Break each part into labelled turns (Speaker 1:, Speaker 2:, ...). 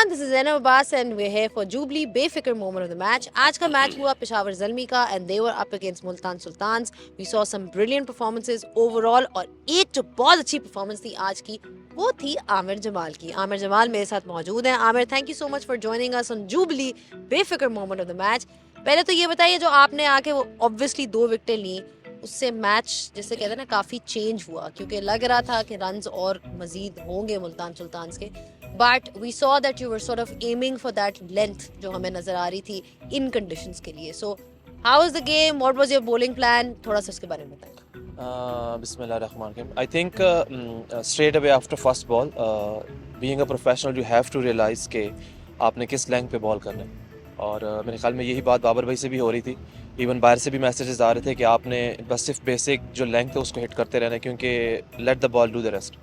Speaker 1: everyone, this is Zainab Abbas and we're here for Jubilee बेफिक्र moment of the match. आज का match हुआ पेशावर ज़ल्मी का and they were up against Multan Sultans. We saw some brilliant performances overall और एक जो बहुत अच्छी performance थी आज की वो थी आमिर जमाल की. आमिर जमाल मेरे साथ मौजूद हैं. Aamir, thank you so much for joining us on Jubilee बेफिक्र moment of the match. पहले तो ये बताइए जो आपने आके वो obviously 2 विकेटें ली उससे मैच जैसे कहते हैं ना काफ़ी चेंज हुआ क्योंकि लग रहा था कि रन्स और मज़ीद होंगे मुल्तान सुल्तान्स के but we saw that you were sort of aiming for that length जो हमें नज़र आ रही थी इन कंडीशंस के लिए. So how is the game, what was your bowling plan, थोड़ा सा उसके बारे में बताएं.
Speaker 2: Bismillahirrahmanirrahim. I think straight away after first ball, being a professional, you have to realize कि आपने किस लेंथ पे बॉल करना है. और मेरे ख्याल में यही बात बाबर भाई से भी हो रही थी. इवन बाहर से भी मैसेजेस आ रहे थे कि आपने बस सिर्फ बेसिक जो लेंथ है उसको हिट करते रहना है क्योंकि let the ball do the rest.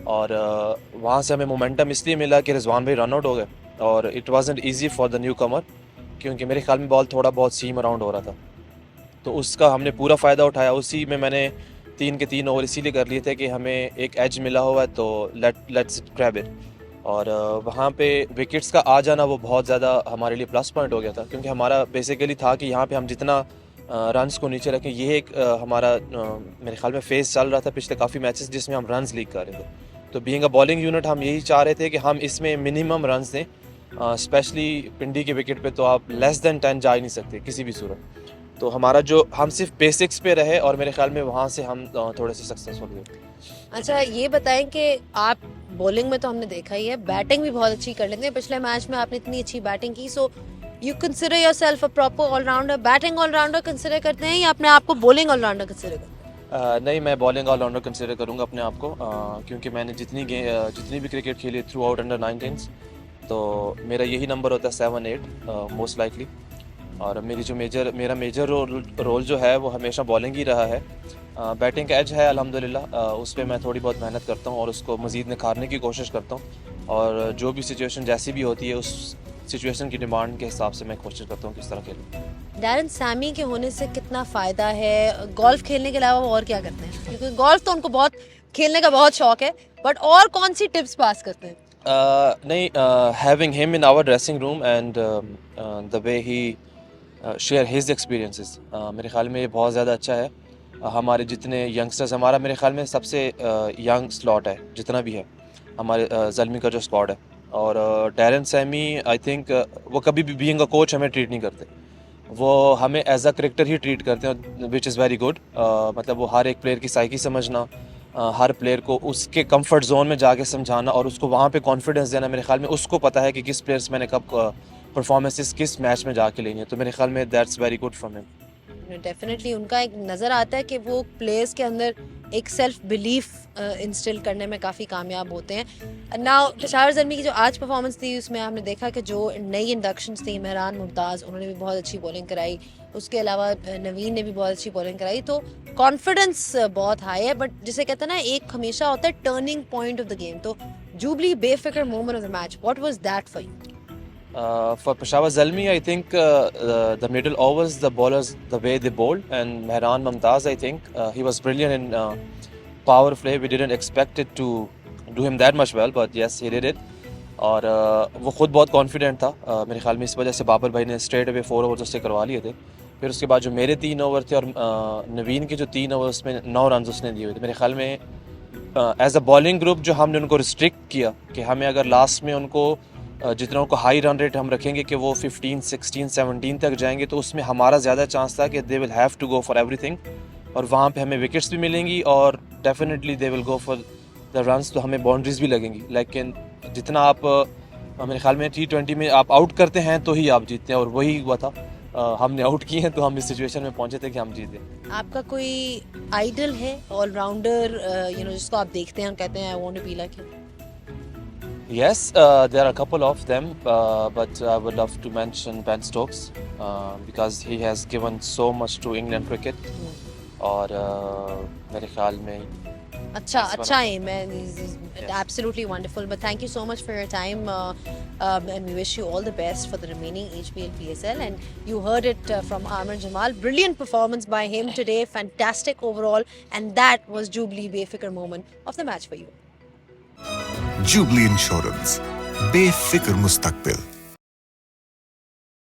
Speaker 2: और वहाँ से हमें मोमेंटम इसलिए मिला कि रिजवान भाई रन आउट हो गए और it wasn't easy for the newcomer क्योंकि मेरे ख्याल में बॉल थोड़ा बहुत सीम अराउंड हो रहा था. तो उसका हमने पूरा फ़ायदा उठाया. उसी में मैंने 3 के 3 ओवर इसीलिए कर लिए थे कि हमें एक एज मिला हुआ है तो लेट्स ग्रैब इट. और वहाँ पे विकेट्स का आ जाना वो बहुत ज़्यादा हमारे लिए प्लस पॉइंट हो गया था क्योंकि हमारा बेसिकली था कि यहाँ पे हम जितना रन्स को नीचे रखें. ये एक हमारा मेरे ख्याल में फेज़ चल रहा था पिछले काफ़ी मैचेस जिसमें हम रन्स लीक कर रहे थे. तो बीइंग अ बॉलिंग यूनिट हम यही चाह रहे थे कि हम इसमें मिनिमम रन्स दें. स्पेशली पिंडी के विकेट पे तो आप लेस दैन 10 जा ही नहीं सकते किसी भी सूरत. तो हमारा जो हम सिर्फ बेसिक्स पे रहे और मेरे ख्याल में वहाँ से हम थोड़े से सक्सेसफुल हुए.
Speaker 1: अच्छा ये बताएं कि आप बॉलिंग में तो हमने देखा ही है, बैटिंग भी बहुत अच्छी कर लेते हैं. पिछले मैच में आपने इतनी अच्छी बैटिंग की. So you consider yourself a proper allrounder, batting allrounder consider करते हैं या अपने आप को बॉलिंग ऑलराउंडर कंसिडर करते हैं?
Speaker 2: नहीं, मैं बॉलिंग ऑलराउंडर कंसिडर करूँगा अपने आप को क्योंकि मैंने जितनी भी क्रिकेट खेली थ्रू आउट अंडर 19s तो मेरा यही नंबर होता है 7-8 मोस्ट लाइकली. और मेरा मेजर रोल जो है वो हमेशा बॉलिंग ही रहा है. बैटिंग का एज है अल्हम्दुलिल्लाह, उस पर मैं थोड़ी बहुत मेहनत करता हूँ और उसको मज़ीद निखारने की कोशिश करता हूँ. और जो भी सिचुएशन जैसी भी होती है उस सिचुएशन की डिमांड के हिसाब से मैं कोशिश करता हूँ किस तरह खेलूँ.
Speaker 1: डैरन सैमी के होने से कितना फ़ायदा है? गोल्फ खेलने के अलावा वो और क्या करते हैं? क्योंकि गोल्फ तो उनको बहुत खेलने का बहुत शौक है बट और कौन सी टिप्स पास करते हैं?
Speaker 2: नहीं, having him in our dressing room and the way he share his experiences मेरे ख्याल में ये बहुत ज़्यादा अच्छा है. हमारे जितने यंगस्टर्स, हमारा मेरे ख्याल में सबसे यंग स्लॉट है जितना भी है हमारे ज़ल्मी का जो स्क्वाड है. और डैरन सैमी आई थिंक वो कभी भी बीइंग अ कोच हमें ट्रीट नहीं करते. वो हमें एज अ क्रिकेटर ही ट्रीट करते हैं विच इज़ वेरी गुड. मतलब वो हर एक प्लेयर की साइकी समझना, हर प्लेयर को उसके कंफर्ट जोन में जाके समझाना और उसको वहाँ पे कॉन्फिडेंस देना. मेरे ख्याल में उसको पता है कि किस प्लेयर्स मैंने कब परफॉर्मेंसेस किस मैच में जाके लेनी है. तो मेरे ख्याल में that's very good from him.
Speaker 1: Definitely उनका एक नज़र आता है कि वो प्लेयर्स के अंदर एक सेल्फ बिलीफ इंस्टिल करने में काफ़ी कामयाब होते हैं. नाउ पेशावर ज़ल्मी की जो आज परफॉर्मेंस थी उसमें हमने देखा कि जो नई इंडक्शंस थी, मेहरान मुमताज़, उन्होंने भी बहुत अच्छी बॉलिंग कराई. उसके अलावा नवीन ने भी बहुत अच्छी बॉलिंग कराई. तो कॉन्फिडेंस बहुत हाई है बट जिसे कहते हैं ना एक हमेशा होता है turning point of the game. तो जुबली बेफिक्र moment of the match, what was that for you?
Speaker 2: For Peshawar Zalmi, I think the middle overs, the bowlers, the way they bowled, and Mehran Mumtaz, I think he was brilliant in power play. We didn't expect it to do him that much well, but yes, he did it. और वो खुद बहुत confident था. मेरे ख्याल में इस वजह से बाबर भाई ने स्ट्रेट अवे 4 ओवर उससे करवा लिए थे. फिर उसके बाद जो मेरे 3 ओवर थे और नवीन के जो 3 ओवर उसमें 9 रन उसने दिए हुए थे. मेरे ख्याल में एज अ बॉलिंग ग्रुप जो हमने उनको रिस्ट्रिक्ट किया कि हमें अगर लास्ट में उनको जितना उनको हाई रन रेट हम रखेंगे कि वो 15, 16, 17 तक जाएंगे तो उसमें हमारा ज़्यादा चांस था कि they will have to go for everything. और वहाँ पे हमें विकेट्स भी मिलेंगी और definitely they will go for the runs. तो हमें बाउंड्रीज भी लगेंगी. लेकिन जितना आप मेरे ख्याल में T20 में आप आउट करते हैं तो ही आप जीतते हैं और वही हुआ था. हमने आउट किए हैं तो हम इस सिचुएशन में पहुंचे थे कि हम जीते.
Speaker 1: आपका कोई आइडल है ऑलराउंडर जिसको आप देखते हैं और कहते हैं I want to be like him?
Speaker 2: Yes, there are a couple of them, but I would love to mention Ben Stokes because he has given so much to England cricket. और मेरे ख्याल में
Speaker 1: अच्छा aim है. Absolutely wonderful. But thank you so much for your time and we wish you all the best for the remaining HBL PSL. And you heard it from Amir Jamal. Brilliant performance by him today. Fantastic overall. And that was Jubilee Befikr moment of the match for you.
Speaker 3: Jubilee Insurance. बेफिक्र मुस्तकबिल।